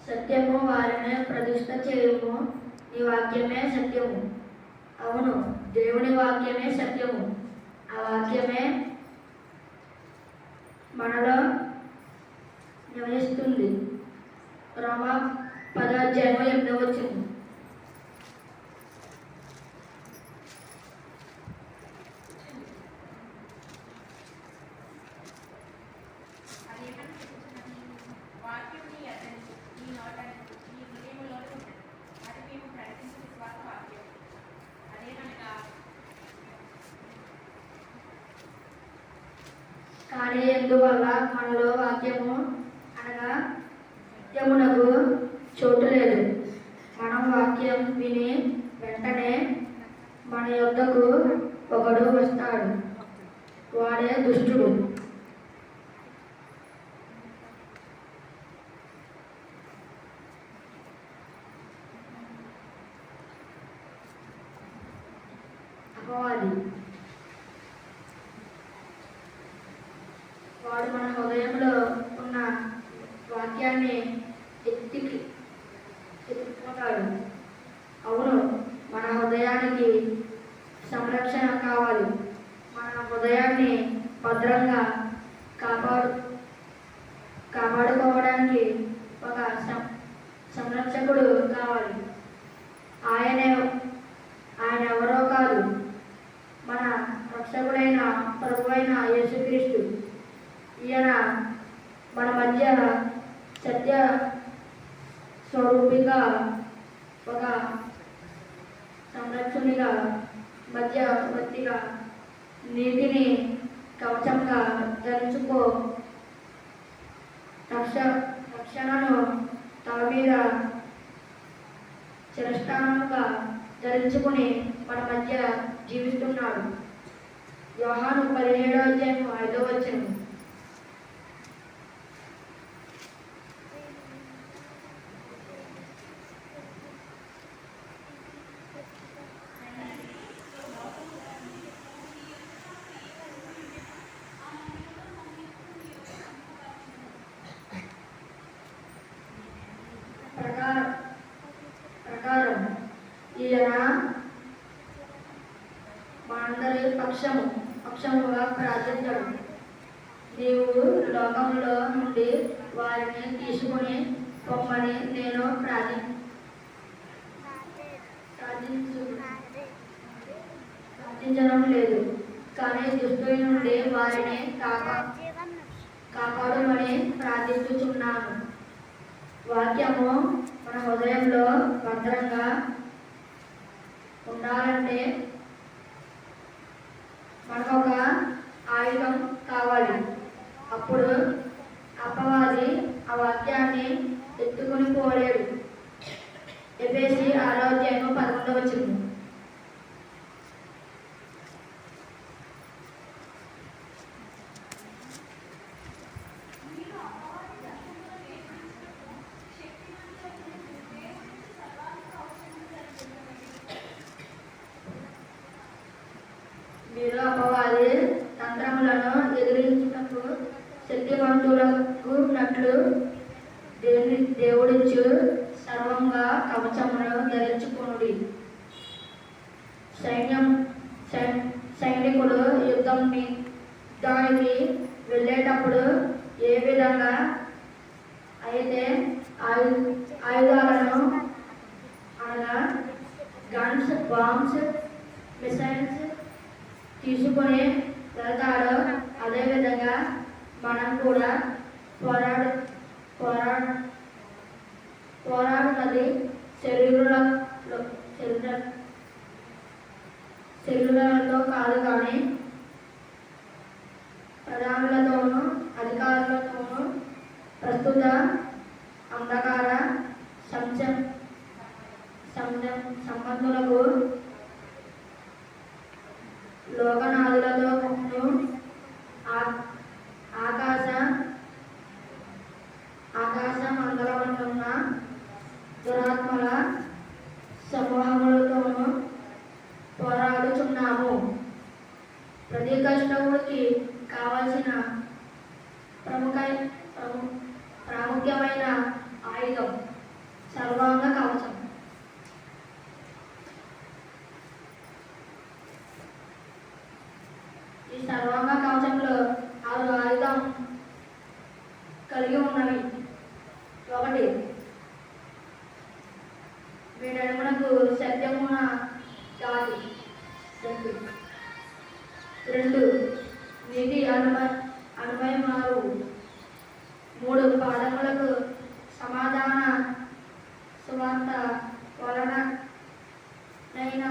సత్యము వారిని ప్రతిష్ఠ చేయము, నీ వాక్యమే సత్యము. అవును, దేవుని వాక్యమే సత్యము. ఆ వాక్యమే మనలో నివసిస్తుంది. రోమ 10:8. కానీ ఎందువల్ల మనలో వాక్యము అనగా సత్యమునకు చోటు లేదు. మనం వాక్యం విని వెంటనే మన యొద్దకు ఒకడు వస్తాడు, వాడే దుష్టుడు. అపవాది. వాడు మన హృదయంలో ఉన్న వాక్యాన్ని ఎత్తుకుపోతాడు. అవును, మన హృదయానికి సంరక్షణ కావాలి. మన హృదయాన్ని భద్రంగా కాపాడుకోవడానికి ఒక సంరక్షకుడు కావాలి. ఆయన ఎవరో కాదు, మన రక్షకుడైన ప్రభువైన యేసుక్రీస్తు. ఈయన మన మధ్య సత్య స్వరూపిగా, ఒక సంరక్షణగా, మధ్యవర్తిగా, నీతిని కవచంగా ధరించుకో, రక్షణను తల మీద చిరస్థానముగా ధరించుకుని మన మధ్య జీవిస్తున్నాడు. యోహాను 17:5. ప్రకారం ఈయన మనందరి పక్షముగా ప్రార్థించడు. నీవు లోకంలో నుండి వారిని తీసుకుని పొమ్మని నేను ప్రార్థించడం లేదు, కానీ దుష్టుడి నుండి వారిని కాపాడమని ప్రార్థించుచున్నాను. వాక్యము మన హృదయంలో భద్రంగా ఉండాలంటే మనకొక ఆయుధం కావాలి. అప్పుడు అపవాది ఆ వాక్యాన్ని ఎత్తుకుని పోలేడు. ఎఫెసీ 6:11. మీరు అపవాది తంత్రములను ఎదిరించుటకు శక్తివంతులకు నట్లు దేవుడిచ్చు సర్వంగా కవచమును ధరించుకొనుడి. సైనికుడు యుద్ధానికి వెళ్ళేటప్పుడు ఏ విధంగా అయితే ఆయుధాలను అనగా గన్స్, బాంబ్స్, మిసైల్స్ తీసుకొని వెళ్తాడో అదేవిధంగా మనం కూడా పోరాడున్నది శరీరాలతో కాదు, కానీ ప్రధానులతోనూ అధికారులతోనూ ప్రస్తుత అంధకార సంబంధులకు లోకనాథులతోనూ ఆకాశ మండలమున్న దురాత్మల సమూహములతోనూ క్రైస్తవుడికి కావలసిన ప్రముఖ ప్రాముఖ్యమైన ఆయుధం సర్వాంగ కవచం. ఈ సర్వాంగ కవచంలో 6 ఆయుధం కలిగి ఉన్నవి. 1. మీ నడుమునకు సత్యమున దాటి. 2. నీతి అనుమయమారు. 3. పాదములకు సమాధాన సువార్త వలనైన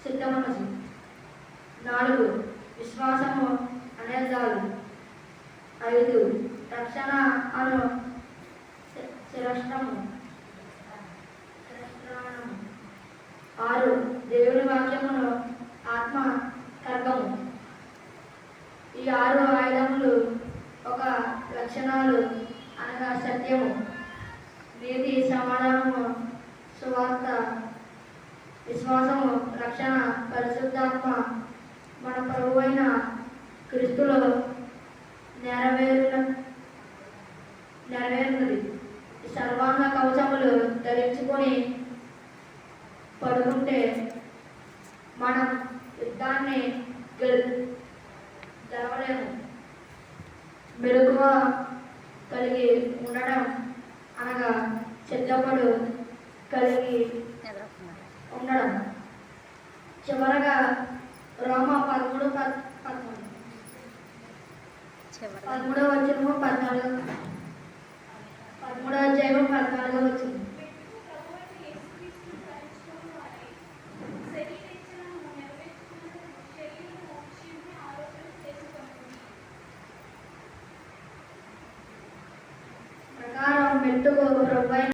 సిద్ధమనసు. 4. విశ్వాసము అనేదాలు. 5. రక్షణ అను శిరస్త్రము. 6. దేవుని వాక్యమును ఆత్మ ఖడ్గము. ఈ 6 ఆయుధములు ఒక లక్షణాలు అనగా సత్యము, నీతి, సమాధానము, సువార్త, విశ్వాసము, రక్షణ, పరిశుద్ధాత్మ మన ప్రభువైన క్రీస్తులో నెరవేరున్నది. ఈ సర్వాంగ కవచములు ధరించుకొని పడుకుంటే మనం యుద్ధాన్ని గెలవలేము. మెలకువ కలిగి ఉండడం అనగా సిద్ధపడు కలిగి ఉండడం. చివరగా రోమ 13వ వచనము 13వ అధ్యాయము 14వ వచనం. ప్రకారం మెట్టుకు